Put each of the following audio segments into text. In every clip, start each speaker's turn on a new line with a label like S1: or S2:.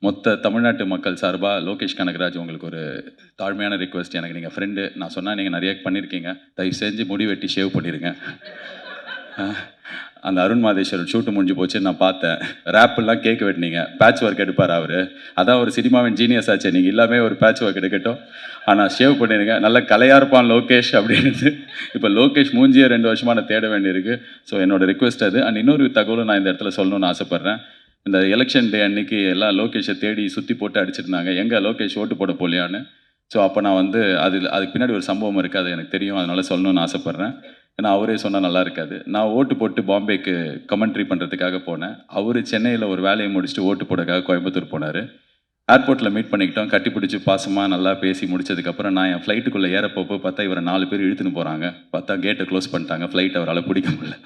S1: மொத்த தமிழ்நாட்டு மக்கள் சார்பாக லோகேஷ் கனகராஜ் உங்களுக்கு ஒரு தாழ்மையான ரிக்வெஸ்ட். எனக்கு நீங்கள் ஃப்ரெண்டு, நான் சொன்னால் நீங்கள் நிறைய பண்ணியிருக்கீங்க, தயவு செஞ்சு முடி வெட்டி ஷேவ் பண்ணிடுங்க. அந்த அருண் மாதேஸ்வரன் ஷூட்டு முடிஞ்சு போச்சுன்னு நான் பார்த்தேன். ரேப்பெல்லாம் கேட்க வெட்டினீங்க, பேட்ச் ஒர்க் எடுப்பார் அவர். அதான் ஒரு சினிமாவின் ஜீனியஸ் ஆச்சு. நீங்கள் எல்லாமே ஒரு பேட்ச் ஒர்க் எடுக்கட்டும், ஆனால் ஷேவ் பண்ணிடுங்க. நல்ல கலையாக இருப்பான் லோகேஷ் அப்படின்னு. இப்போ லோகேஷ் மூஞ்சியை 2 வருஷமாக நான் தேட வேண்டியிருக்கு. ஸோ என்னோட ரிக்வெஸ்ட் அது. அண்ட் இன்னொரு தகவலும் நான் இந்த இடத்துல சொல்லணும்னு ஆசைப்பட்றேன். இந்த எலெக்ஷன் டே அன்னைக்கு எல்லாம் லோகேஷை தேடி சுற்றி போட்டு அடிச்சிருந்தாங்க, எங்கே லோகேஷ் ஓட்டு போட போலியான்னு. ஸோ அப்போ நான் வந்து அதுக்கு பின்னாடி ஒரு சம்பவம் இருக்குது, அது எனக்கு தெரியும், அதனால் சொல்லணும்னு ஆசைப்பட்றேன். ஏன்னா அவரே சொன்னால் நல்லா இருக்காது. நான் ஓட்டு போட்டு பாம்பேக்கு கமெண்ட்ரி பண்ணுறதுக்காக போனேன். அவர் சென்னையில் ஒரு வேலையை முடிச்சுட்டு ஓட்டு போடக்காக கோயம்புத்தூர் போனார். ஏர்போர்ட்டில் மீட் பண்ணிக்கிட்டோம், கட்டி பிடிச்சி பாசமாக நல்லா பேசி முடிச்சதுக்கப்புறம் நான் என் ஃப்ளைட்டுக்குள்ளே ஏறப்போ பார்த்தா இவரை 4 பேர் இழுத்துன்னு போகிறாங்க. பார்த்தா கேட்டை க்ளோஸ் பண்ணிட்டாங்க, ஃப்ளைட் அவரால் பிடிக்க முடியல.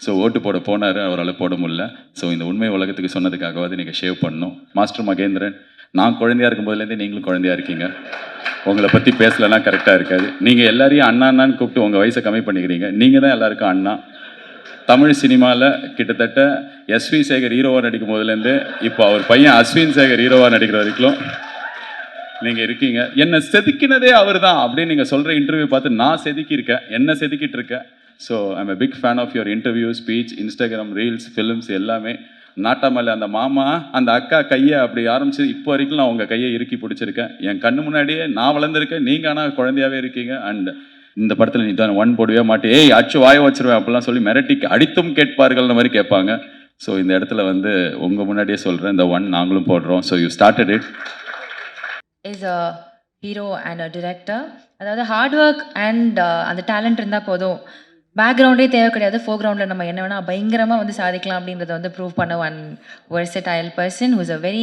S1: ஸோ ஓட்டு போட போனார், அவரால் போட முடியல. ஸோ இந்த உண்மை உலகத்துக்கு சொன்னதுக்காகவாது நீங்கள் ஷேவ் பண்ணணும். மாஸ்டர் மகேந்திரன், நான் குழந்தையாக இருக்கும்போதுலேருந்தே நீங்களும் குழந்தையாக இருக்கீங்க. உங்களை பற்றி பேசலைன்னா கரெக்டாக இருக்காது. நீங்கள் எல்லாரையும் அண்ணா அண்ணான்னு கூப்பிட்டு உங்கள் வயசை கம்மி பண்ணிக்கிறீங்க. நீங்கள் தான் எல்லாருக்கும் அண்ணா. தமிழ் சினிமாவில் கிட்டத்தட்ட எஸ்வி சேகர் ஹீரோவாக நடிக்கும் போதுலேருந்து இப்போ அவர் பையன் அஸ்வின் சேகர் ஹீரோவாக நடிக்கிற வரைக்கும் நீங்கள் இருக்கீங்க. என்னை செதுக்கினதே அவர் தான் அப்படின்னு நீங்கள் சொல்கிற இன்டர்வியூ பார்த்து நான் செதுக்கியிருக்கேன், என்னை செதுக்கிட்டு இருக்கேன். So I'm a big fan of your interview, speech, Instagram reels, films எல்லாமே. நாட்டாமல்ல அந்த மாமா அந்த அக்கா கையை அப்படி ஆரம்பிச்சு இப்போ வரைக்கும் நான் உங்கள் கையை இறுக்கி பிடிச்சிருக்கேன். என் கண்ணு முன்னாடியே நான் வளர்ந்துருக்கேன், நீங்கள் ஆனால் குழந்தையாகவே இருக்கீங்க. அண்ட் இந்த படத்தில் நீ தான் 1 போடவே மாட்டேன், ஏய் அச்சு வாய வச்சிருவேன் அப்படிலாம் சொல்லி மிரட்டி அடித்தும் கேட்பார்கள்ன்ற மாதிரி கேட்பாங்க. ஸோ இந்த இடத்துல வந்து உங்கள் முன்னாடியே சொல்கிறேன், இந்த 1 நாங்களும் போடுறோம். So you started it.
S2: Is a hero and a director. அதாவது ஹார்ட் ஒர்க் அண்ட் அந்த டேலண்ட் இருந்தால் போதும், பேக்ரவுண்டே தேவை கிடையாது, ஃபோர் கிரவுண்டில் நம்ம என்ன வேணால் பயங்கரமாக வந்து சாதிக்கலாம் அப்படின்றத வந்து ப்ரூவ் பண்ண one versatile person who is a very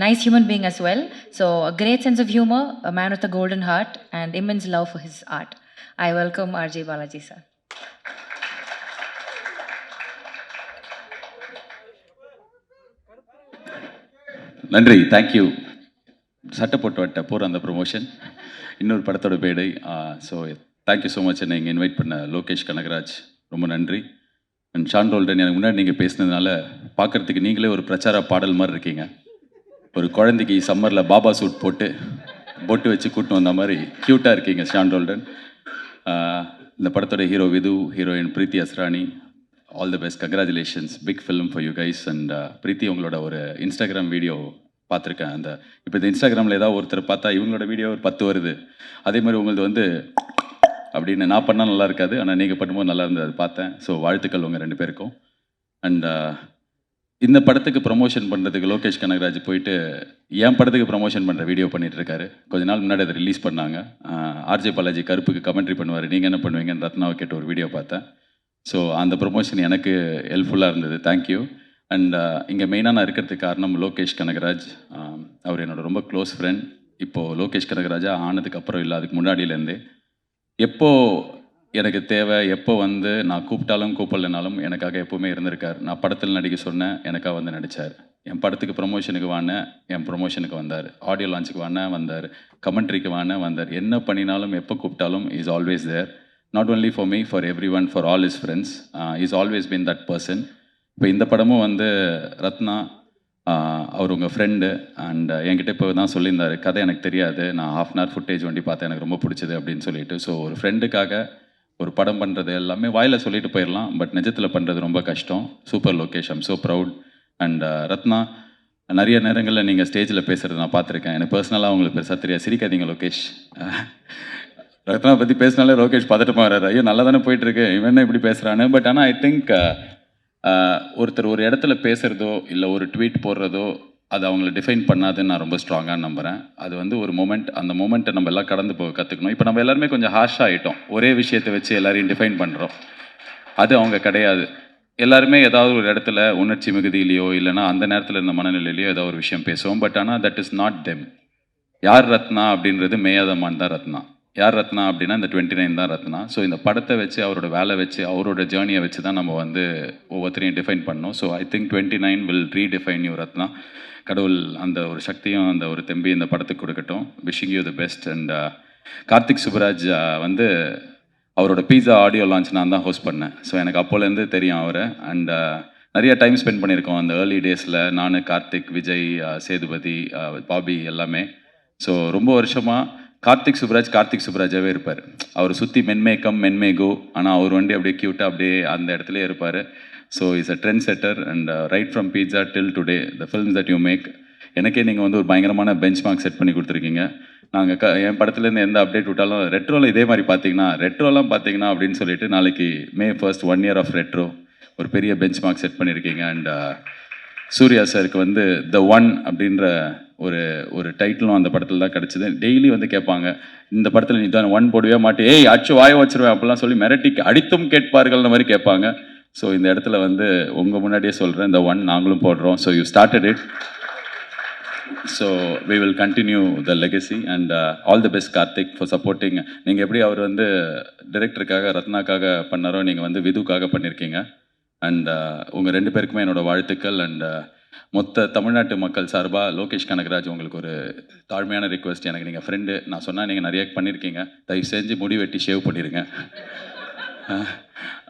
S2: nice human being as well. So a great sense of humor, a man with a golden heart and immense love for his art. I welcome RJ Balaji sir.
S1: நன்றி, thank you. சட்டை போட்டு வட்ட போகிற அந்த promotion இன்னொரு படத்தோட பேடை. So thank you so much. என்னை இங்கே இன்வைட் பண்ண லோகேஷ் கனகராஜ் ரொம்ப நன்றி. அண்ட் ஷான் ரோல்டன், எனக்கு முன்னாடி நீங்கள் பேசினதுனால பார்க்குறதுக்கு நீங்களே ஒரு பிரச்சார பாடல் மாதிரி இருக்கீங்க. ஒரு குழந்தைக்கு சம்மரில் பாபா சூட் போட்டு பொட்டு வச்சு கூட்டின்னு வந்த மாதிரி க்யூட்டாக இருக்கீங்க ஷான் ரோல்டன். இந்த படத்தோட hero Vidhu, heroine Preethi Asrani, all the best, congratulations, big film for you guys. And Preethi, உங்களோட ஒரு இன்ஸ்டாகிராம் வீடியோ பார்த்துருக்கேன். அந்த இப்போ இந்த இன்ஸ்டாகிராமில் ஏதாவது ஒருத்தர் பார்த்தா இவங்களோட வீடியோ ஒரு 10 வருது. அதே மாதிரி உங்களது வந்து அப்படின்னு நான் பண்ணால் நல்லா இருக்காது, ஆனால் நீங்கள் பண்ணும்போது நல்லா இருந்தது, அது பார்த்தேன். ஸோ வாழ்த்துக்கள் உங்கள் 2 பேருக்கும். அண்ட் இந்த படத்துக்கு ப்ரமோஷன் பண்ணுறதுக்கு லோகேஷ் கனகராஜ் போயிட்டு என் படத்துக்கு ப்ரமோஷன் பண்ணுற வீடியோ பண்ணிகிட்ருக்காரு. கொஞ்ச நாள் முன்னாடி அதை ரிலீஸ் பண்ணாங்க. ஆர்ஜே பாலாஜி கருப்புக்கு கமெண்ட்ரி பண்ணுவார், நீங்கள் என்ன பண்ணுவீங்கன்னு ரத்னாவை கேட்டு ஒரு வீடியோ பார்த்தேன். ஸோ அந்த ப்ரொமோஷன் எனக்கு ஹெல்ப்ஃபுல்லாக இருந்தது, தேங்க்யூ. அண்ட் இங்கே மெயினாக நான் இருக்கிறதுக்கு காரணம் லோகேஷ் கனகராஜ். அவர் என்னோட ரொம்ப க்ளோஸ் ஃப்ரெண்ட். இப்போது லோகேஷ் கனகராஜாக ஆனதுக்கப்புறம் இல்லை, அதுக்கு முன்னாடியிலேருந்தே எப்போ எனக்கு தேவை, எப்போ வந்து நான் கூப்பிட்டாலும் கூப்பிடலனாலும் எனக்காக எப்போவுமே இருந்திருக்கார். நான் படத்தில் நடிக்க சொன்னேன், எனக்காக வந்து நடித்தார். என் படத்துக்கு ப்ரொமோஷனுக்கு வானேன், என் ப்ரொமோஷனுக்கு வந்தார். ஆடியோ லான்ச்சுக்கு வானேன், வந்தார். கமெண்ட்ரிக்கு வானேன், வந்தார். என்ன பண்ணினாலும் எப்போ கூப்பிட்டாலும் is always there. Not only for me, for every one, for all his friends. Is always been that person. இப்போ இந்த படமும் வந்து ரத்னா அவர் உங்கள் ஃப்ரெண்டு. அண்ட் என்கிட்ட இப்போ தான் சொல்லியிருந்தார், கதை எனக்கு தெரியாது, நான் ½ அன் ஹவர் ஃபுட்டேஜ் வண்டி பார்த்தேன், எனக்கு ரொம்ப பிடிச்சது அப்படின்னு சொல்லிட்டு. ஸோ ஒரு ஃப்ரெண்டுக்காக ஒரு படம் பண்ணுறது எல்லாமே வாயில் சொல்லிட்டு போயிடலாம், பட் நிஜத்தில் பண்ணுறது ரொம்ப கஷ்டம். Super Lokesh, I'm so proud. And Ratna, நிறைய நேரங்களில் நீங்கள் ஸ்டேஜில் பேசுகிறது நான் பார்த்துருக்கேன். எனக்கு பர்சனலாக உங்களுக்கு பெருசாக தெரியாது, சிரிக்காதீங்க லோகேஷ். ரத்னா பற்றி பேசினாலே லோகேஷ் பதட்டமாக வர்றாரு, ஐயோ நல்லா தானே போயிட்டுருக்கு, இவன் என்ன இப்படி பேசுகிறான்னு. பட் ஆனால் ஐ திங்க் ஒருத்தர் ஒரு இடத்துல பேசுகிறதோ இல்லை ஒரு ட்வீட் போடுறதோ அது அவங்கள டிஃபைன் பண்ணாதுன்னு நான் ரொம்ப ஸ்ட்ராங்காக நம்புகிறேன். அது வந்து ஒரு மொமெண்ட், அந்த மொமெண்ட்டை நம்ம எல்லாம் கடந்து போக கற்றுக்கணும். இப்போ நம்ம எல்லாருமே கொஞ்சம் ஹார்ஷாக ஆகிட்டோம், ஒரே விஷயத்தை வச்சு எல்லாரையும் டிஃபைன் பண்ணுறோம். அது அவங்க கிடையாது. எல்லாருமே ஏதாவது ஒரு இடத்துல உணர்ச்சி மிகுதியிலையோ இல்லைனா அந்த நேரத்தில் இருந்த மனநிலையிலையோ ஏதாவது ஒரு விஷயம் பேசுவோம். பட் ஆனால் தட் இஸ் நாட் தெம். யார் ரத்னா அப்படின்றது மேயாதமான் தான் ரத்னா. யார் ரத்னா அப்படின்னா இந்த 29 தான் ரத்னா. ஸோ இந்த படத்தை வச்சு, அவரோட வேலை வச்சு, அவரோட ஜேர்னியை வச்சு தான் நம்ம வந்து ஒவ்வொருத்தரையும் டிஃபைன் பண்ணோம். So I think 29 will redefine you Ratna. கடவுள் அந்த ஒரு சக்தியும் அந்த ஒரு தெம்பி இந்த படத்துக்கு கொடுக்கட்டும். Wishing you the best. And Karthik Subbaraj வந்து அவரோட பீஸா ஆடியோ லான்ச் நான் தான் ஹோஸ்ட் பண்ணேன். ஸோ எனக்கு அப்போலேருந்து தெரியும் அவரை. அண்ட் நிறைய டைம் ஸ்பெண்ட் பண்ணியிருக்கோம் அந்த ஏர்லி டேஸில். நான், கார்த்திக், விஜய், சேதுபதி, பாபி எல்லாமே. ஸோ ரொம்ப வருஷமாக கார்த்திக் சுப்ராஜாவே இருப்பார். அவர் சுற்றி மென்மேகம் மென்மேகோ, ஆனால் அவர் வண்டி அப்படியே க்யூட்டாக அப்படியே அந்த இடத்துலயே இருப்பார். So is a trend setter and right from Pizza till today the films that you make. எனக்கே நீங்கள் வந்து ஒரு பயங்கரமான பெஞ்ச் மார்க் செட் பண்ணி கொடுத்துருக்கீங்க. நாங்கள் என் படத்துலேருந்து எந்த அப்டேட் விட்டாலும் ரெட்ரோவில் இதே மாதிரி ரெட்ரோலாம் பார்த்தீங்கன்னா அப்படின்னு சொல்லிட்டு நாளைக்கு May 1st 1 year of retro ஒரு பெரிய பெஞ்ச் மார்க் செட் பண்ணியிருக்கீங்க. அண்ட் சூர்யா சாருக்கு வந்து த ஒன் அப்படின்ற ஒரு ஒரு டைட்டிலும் அந்த படத்தில் தான் கிடச்சிது. டெய்லி வந்து கேட்பாங்க, இந்த படத்தில் நீ தான் ஒன் போடவே மாட்டே, ஏய் அச்சு வாய வச்சிருவேன் அப்படிலாம் சொல்லி மிரட்டி அடித்தும் கேட்பார்கள்ன்ற மாதிரி கேட்பாங்க. ஸோ இந்த இடத்துல வந்து உங்கள் முன்னாடியே சொல்கிறேன், இந்த ஒன் நாங்களும் போடுறோம். So you started it. So we will continue the legacy and all the best Karthik for supporting. நீங்கள் எப்படி அவர் வந்து டிரெக்டருக்காக ரத்னாக்காக பண்ணாரோ, நீங்கள் வந்து விதுக்காக பண்ணியிருக்கீங்க. அண்ட் உங்கள் 2 பேருக்குமே என்னோட வாழ்த்துக்கள். அண்ட் மொத்த தமிழ்நாட்டு மக்கள் சார்பாக லோகேஷ் கனகராஜ் உங்களுக்கு ஒரு தாழ்மையான ரிக்வெஸ்ட். எனக்கு நீங்கள் ஃப்ரெண்டு, நான் சொன்னால் நீங்கள் நிறைய பண்ணியிருக்கீங்க, தயவு செஞ்சு முடி வெட்டி ஷேவ் பண்ணிடுங்க.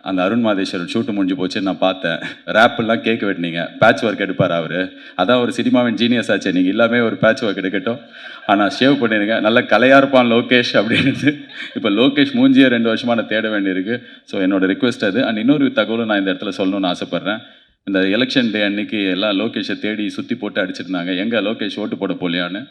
S1: அந்த அருண் மாதேஸ்வரன் ஷூட்டு முடிஞ்சு போச்சு, நான் பார்த்தேன். ரேப்பெல்லாம் கேக் வெட்டினீங்க, பேட்ச் ஒர்க் எடுப்பார் அவர். அதான் ஒரு சினிமாவின் ஜீனியஸ் ஆச்சு. நீங்கள் எல்லாமே ஒரு பேட்ச் ஒர்க் எடுக்கட்டும், ஆனால் ஷேவ் பண்ணிடுங்க. நல்ல கலையாக இருப்பான் லோகேஷ் அப்படின்னு. இப்போ லோகேஷ் மூஞ்சியை 2 வருஷமாக நான் தேட வேண்டியிருக்கு. ஸோ என்னோட ரிக்வெஸ்ட் அது. அண்ட் இன்னொரு தகவலும் நான் இந்த இடத்துல சொல்லணும்னு ஆசைப்பட்றேன். இந்த எலெக்ஷன் டே அன்னைக்கு எல்லாம் லோகேஷை தேடி சுற்றி போட்டு அடிச்சிருந்தாங்க, எங்கே லோகேஷ் ஓட்டு போட போலியான்னு.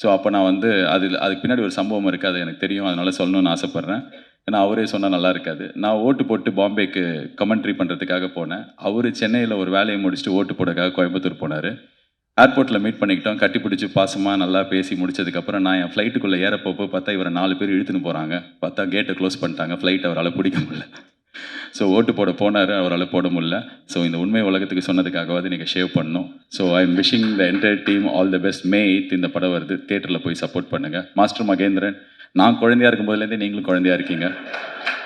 S1: ஸோ அப்போ நான் வந்து அதுக்கு பின்னாடி ஒரு சம்பவம் இருக்குது, அது எனக்கு தெரியும், அதனால் சொல்லணும்னு ஆசைப்பட்றேன். ஏன்னா அவரே சொன்னால் நல்லா இருக்காது. நான் ஓட்டு போட்டு பாம்பேக்கு கமெண்ட்ரி பண்ணுறதுக்காக போனேன். அவர் சென்னையில் ஒரு வேலையை முடிச்சுட்டு ஓட்டு போடக்காக கோயம்புத்தூர் போனார். ஏர்போர்ட்டில் மீட் பண்ணிக்கிட்டோம், கட்டி பிடிச்சி பாசமாக நல்லா பேசி முடிச்சதுக்கப்புறம் நான் என் ஃப்ளைட்டுக்குள்ளே ஏறப்போப்போ பார்த்தா இவரை 4 பேர் இழுத்துன்னு போகிறாங்க. பார்த்தா கேட்டை க்ளோஸ் பண்ணிட்டாங்க, ஃப்ளைட் அவரால் பிடிக்க முடியல. ஸோ ஓட்டு போட போனார், அவரால் போட முடியல. ஸோ இந்த உண்மை உலகத்துக்கு சொன்னதுக்காகவாது நீங்கள் ஷேவ் பண்ணணும். So I am wishing the entire team all the best. May 8th இந்த படம் வருது, தியேட்டரில் போய் சப்போர்ட் பண்ணுங்கள். மாஸ்டர் மகேந்திரன், நான் குழந்தையாக இருக்கும் போதுலேருந்தே நீங்களும் குழந்தையாக இருக்கீங்க.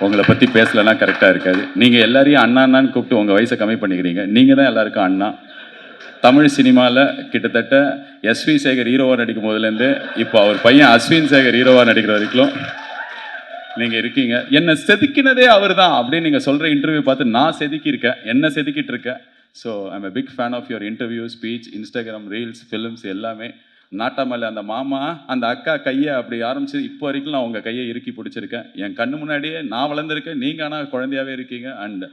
S1: உங்களை பற்றி பேசலைன்னா கரெக்டாக இருக்காது. நீங்கள் எல்லாரையும் அண்ணா அண்ணான்னு கூப்பிட்டு உங்கள் வயசை கம்மி பண்ணிக்கிறீங்க. நீங்கள் தான் எல்லாருக்கும் அண்ணா. தமிழ் சினிமாவில் கிட்டத்தட்ட எஸ்வி சேகர் ஹீரோவாக நடிக்கும் போதுலேருந்து இப்போ அவர் பையன் அஸ்வின் சேகர் ஹீரோவாக நடிக்கிற வரைக்கும் நீங்கள் இருக்கீங்க. என்னை செதுக்கினதே அவர் தான் அப்படின்னு நீங்கள் சொல்கிற இன்டர்வியூ பார்த்து நான் செதுக்கியிருக்கேன், என்ன செதுக்கிட்டு இருக்கேன். So I'm a big fan of your interview, speech, Instagram reels, films எல்லாமே. நாட்டாமல்ல அந்த மாமா அந்த அக்கா கையை அப்படி ஆரம்பிச்சு இப்போ வரைக்கும் நான் உங்கள் கையை இறுக்கி பிடிச்சிருக்கேன். என் கண்ணு முன்னாடியே நான் வளர்ந்துருக்கேன், நீங்கள் ஆனால் குழந்தையாகவே இருக்கீங்க. அண்ட்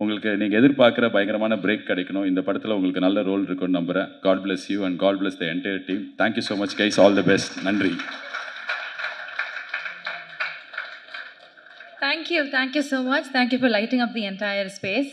S1: உங்களுக்கு நீங்கள் எதிர்பார்க்குற பயங்கரமான பிரேக் கிடைக்கணும். இந்த படத்தில் உங்களுக்கு நல்ல ரோல் இருக்குன்னு நம்புகிறேன். God bless you and God bless the entire team. Thank you so much guys, all the best. நன்றி.
S2: Thank you so much. Thank you for lighting up the entire space.